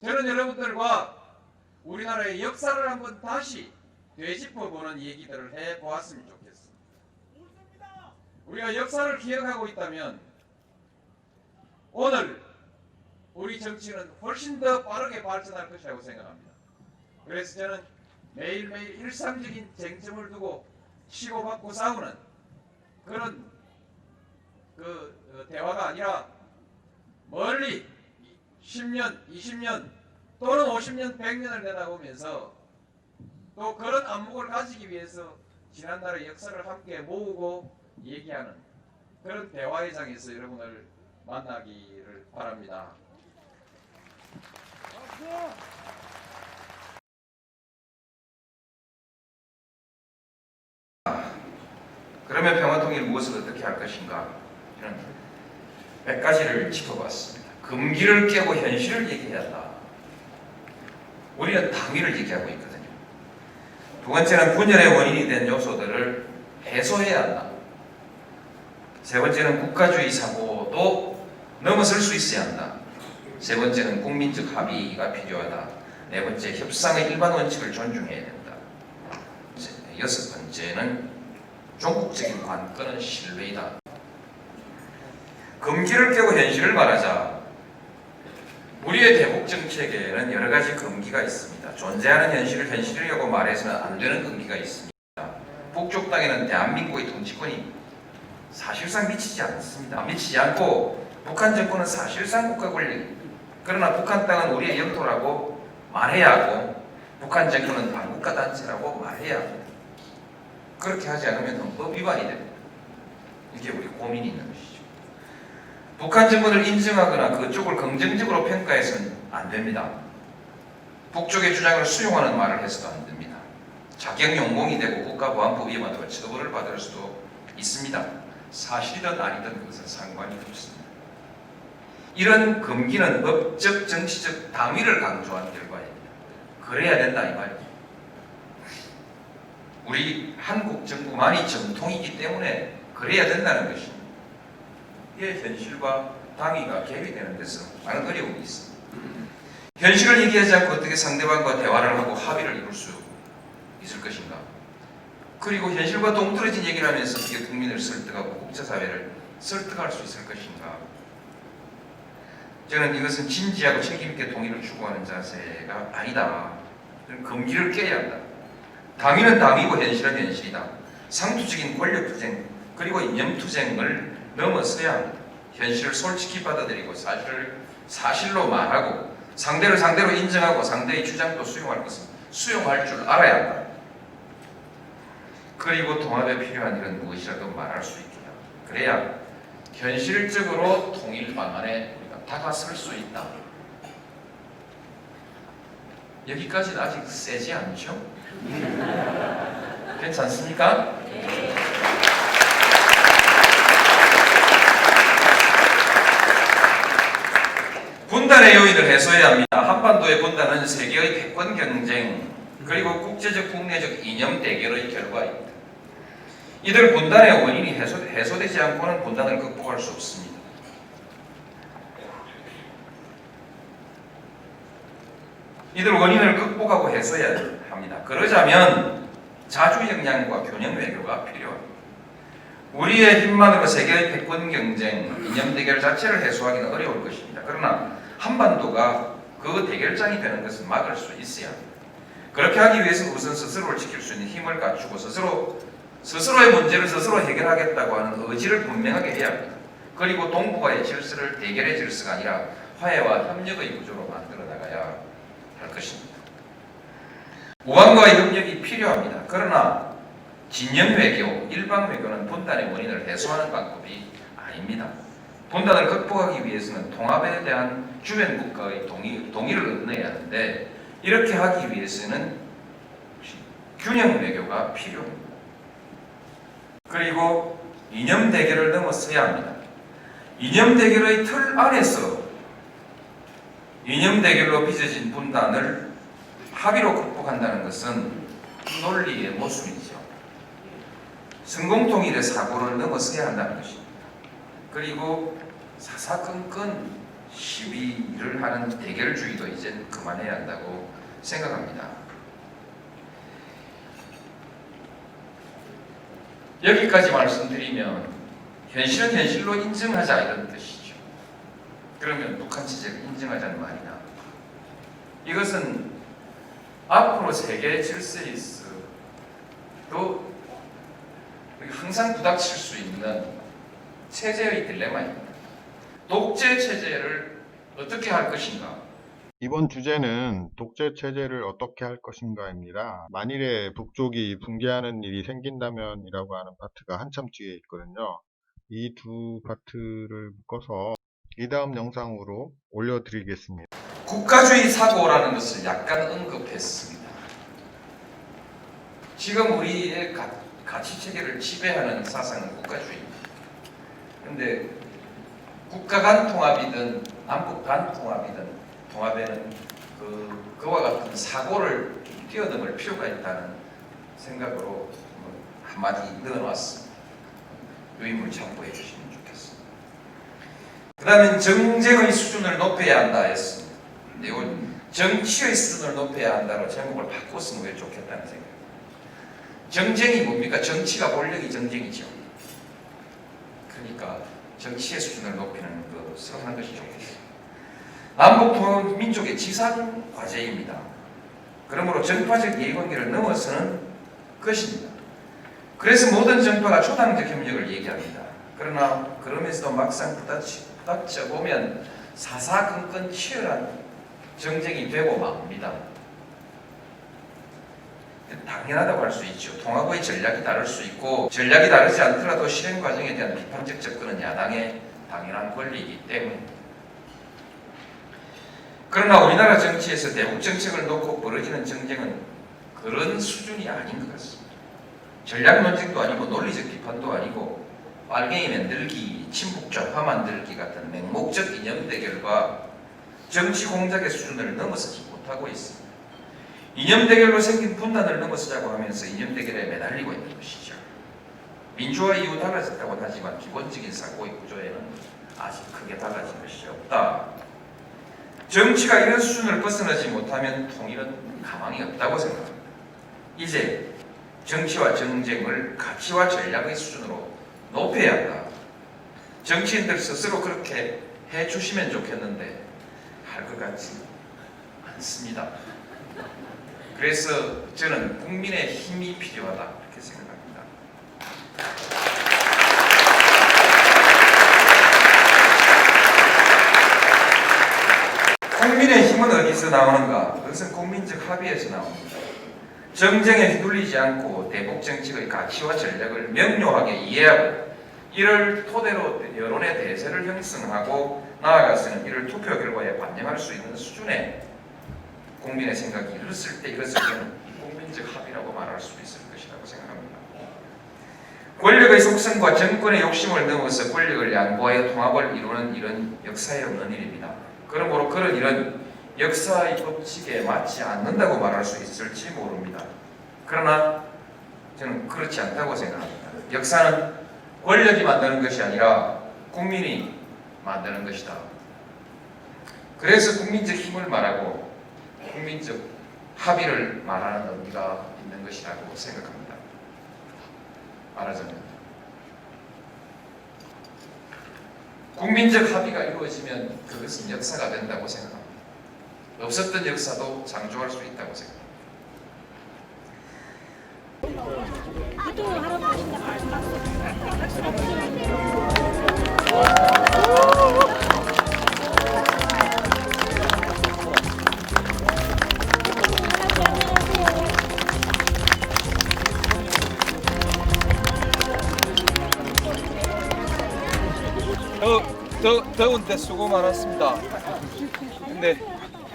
저는 여러분들과 우리나라의 역사를 한번 다시 되짚어보는 얘기들을 해보았으면 좋겠습니다. 우리가 역사를 기억하고 있다면 오늘 우리 정치는 훨씬 더 빠르게 발전할 것이라고 생각합니다. 그래서 저는 매일매일 일상적인 쟁점을 두고 치고받고 싸우는 그런 대화가 아니라 멀리 10년, 20년 또는 50년, 100년을 내다보면서 또 그런 안목을 가지기 위해서 지난날의 역사를 함께 모으고 얘기하는 그런 대화의 장에서 여러분을 만나기를 바랍니다. 그러면 평화통일 무엇을 어떻게 할 것인가? 저는 몇 가지를 짚어봤습니다. 금기를 깨고 현실을 얘기해야 한다. 우리는 당위를 얘기하고 있거든요. 두 번째는 분열의 원인이 된 요소들을 해소해야 한다. 세 번째는 국가주의 사고도 넘어설 수 있어야 한다. 세 번째는 국민적 합의가 필요하다. 네 번째, 협상의 일반 원칙을 존중해야 된다. 여섯 번째는 종국적인 관건은 신뢰이다. 금기를 깨고 현실을 말하자. 우리의 대북 정책에는 여러 가지 금기가 있습니다. 존재하는 현실을 현실이라고 말해서는 안 되는 금기가 있습니다. 북쪽 땅에는 대한민국의 통치권이 사실상 미치지 않습니다. 미치지 않고 북한 정권은 사실상 국가 권리. 그러나 북한 땅은 우리의 영토라고 말해야 하고 북한 정권은 반국가 단체라고 말해야 합니다. 그렇게 하지 않으면 헌법 위반이 됩니다. 이게 우리 고민이 있는 것이죠. 북한 정권을 인정하거나 그쪽을 긍정적으로 평가해서는 안 됩니다. 북쪽의 주장을 수용하는 말을 해서도 안 됩니다. 자격 용공이 되고 국가보안법 위반으로 처벌을 받을 수도 있습니다. 사실이든 아니든 그것은 상관이 없습니다. 이런 금기는 법적, 정치적 당위를 강조한 결과입니다. 그래야 된다 이 말이죠. 우리 한국 정부만이 정통이기 때문에 그래야 된다는 것입니다. 이게 현실과 당위가 괴리되는 데서 많은 어려움이 있습니다. 현실을 얘기하지 않고 어떻게 상대방과 대화를 하고 합의를 이룰 수 있을 것인가? 그리고 현실과 동떨어진 얘기를 하면서 어떻게 국민을 설득하고 국제사회를 설득할 수 있을 것인가? 저는 이것은 진지하고 책임있게 동의를 추구하는 자세가 아니다. 금기를 깨야 한다. 당위는 당위고 현실은 현실이다. 상투적인 권력투쟁 그리고 이념투쟁을 넘어서야 현실을 솔직히 받아들이고 사실을 사실로 말하고 상대를 상대로 인정하고 상대의 주장도 수용할 것은 수용할 줄 알아야 한다. 그리고 통합에 필요한 일은 무엇이라도 말할 수 있게 한다. 그래야 현실적으로 통일 방안에 우리가 다가설 수 있다. 여기까지는 아직 세지 않죠? 괜찮습니까? 네. 분단의 요인을 해소해야 합니다. 한반도의 분단은 세계의 패권 경쟁 그리고 국제적 국내적 이념 대결의 결과입니다. 이들 분단의 원인이 해소되지 않고는 분단을 극복할 수 없습니다. 이들 원인을 극복하고 해소해야 합니다. 그러자면 자주 역량과 균형 외교가 필요합니다. 우리의 힘만으로 세계의 패권 경쟁, 이념 대결 자체를 해소하기는 어려울 것입니다. 그러나 한반도가 그 대결장이 되는 것은 막을 수 있어야 합니다. 그렇게 하기 위해서는 우선 스스로를 지킬 수 있는 힘을 갖추고 스스로의 문제를 스스로 해결하겠다고 하는 의지를 분명하게 해야 합니다. 그리고 동북아의 질서를 대결의 질서가 아니라 화해와 협력의 구조로 만들어 나가야 할 것입니다. 우방과의 협력이 필요합니다. 그러나 진영 외교, 일방 외교는 분단의 원인을 해소하는 방법이 아닙니다. 분단을 극복하기 위해서는 통합에 대한 주변 국가의 동의를 얻어내야 하는데 이렇게 하기 위해서는 균형 외교가 필요합니다. 그리고 이념 대결을 넘어서야 합니다. 이념 대결의 틀 안에서 이념 대결로 빚어진 분단을 합의로 극복한다는 것은 논리의 모순이죠. 성공통일의 사고를 넘어서야 한다는 것입니다. 그리고 사사건건 시위를 하는 대결주의도 이제 그만해야 한다고 생각합니다. 여기까지 말씀드리면 현실은 현실로 인정하자 이런 뜻이죠. 그러면 북한 체제를 인정하자는 말이냐? 이것은 앞으로 세계 질서에서 또 항상 부닥칠 수 있는 체제의 딜레마입니다. 독재 체제를 어떻게 할 것인가? 이번 주제는 독재 체제를 어떻게 할 것인가입니다. 만일에 북쪽이 붕괴하는 일이 생긴다면이라고 하는 파트가 한참 뒤에 있거든요. 이 두 파트를 묶어서 이 다음 영상으로 올려드리겠습니다. 국가주의 사고라는 것을 약간 언급했습니다. 지금 우리의 가치 체계를 지배하는 사상은 국가주의입니다. 그런데 국가 간 통합이든 남북 간 통합에는 그와 같은 사고를 뛰어넘을 필요가 있다는 생각으로 한마디 넣어놨습니다. 유의물 참고해 주시면 좋겠습니다. 그 다음에 정쟁의 수준을 높여야 한다 했습니다. 근데 이건 정치의 수준을 높여야 한다로 제목을 바꿨으면 왜 좋겠다는 생각입니다. 정쟁이 뭡니까? 정치가 권력이 정쟁이죠. 그러니까 정치의 수준을 높이는 것으로 하는 것이 좋겠습니다. 남북 민족의 지상 과제입니다. 그러므로 정파적 이해관계를 넘어서는 것입니다. 그래서 모든 정파가 초당적 협력을 얘기합니다. 그러나 그러면서도 막상 부닥쳐 보면 사사건건 치열한 정쟁이 되고 맙니다. 당연하다고 할 수 있죠. 통합의 전략이 다를 수 있고 전략이 다르지 않더라도 실행 과정에 대한 비판적 접근은 야당의 당연한 권리이기 때문입니다. 그러나 우리나라 정치에서 대북 정책을 놓고 벌어지는 정쟁은 그런 수준이 아닌 것 같습니다. 전략 논쟁도 아니고 논리적 비판도 아니고 빨갱이 만들기, 친북 좌파 만들기 같은 맹목적 이념 대결과 정치 공작의 수준을 넘어서지 못하고 있습니다. 이념 대결로 생긴 분단을 넘어서자고 하면서 이념 대결에 매달리고 있는 것이죠. 민주화 이후 달라졌다고 하지만 기본적인 사고의 구조에는 아직 크게 달라진 것이 없다. 정치가 이런 수준을 벗어나지 못하면 통일은 가망이 없다고 생각합니다. 이제 정치와 정쟁을 가치와 전략의 수준으로 높여야 한다. 정치인들 스스로 그렇게 해주시면 좋겠는데 할 것 같지 않습니다. 그래서 저는 국민의 힘이 필요하다 이렇게 생각합니다. 국민의 힘은 어디서 나오는가? 그것은 국민적 합의에서 나옵니다. 정쟁에 휘둘리지 않고 대북 정책의 가치와 전략을 명료하게 이해하고 이를 토대로 여론의 대세를 형성하고 나아가서는 이를 투표 결과에 반영할 수 있는 수준의 국민의 생각이 이뤘을 때는 국민적 합의라고 말할 수 있을 것이라고 생각합니다. 권력의 속성과 정권의 욕심을 넘어서 권력을 양보하여 통합을 이루는 일은 역사에 없는 일입니다. 그러므로 그런 일은 역사의 법칙에 맞지 않는다고 말할 수 있을지 모릅니다. 그러나 저는 그렇지 않다고 생각합니다. 역사는 권력이 만드는 것이 아니라 국민이 만드는 것이다. 그래서 국민적 힘을 말하고 국민적 합의를 말하는 의미가 있는 것이라고 생각합니다. 말하자면 국민적 합의가 이루어지면 그것은 역사가 된다고 생각합니다. 없었던 역사도 창조할 수 있다고 생각합니다. 더운데 수고 많았습니다. 근데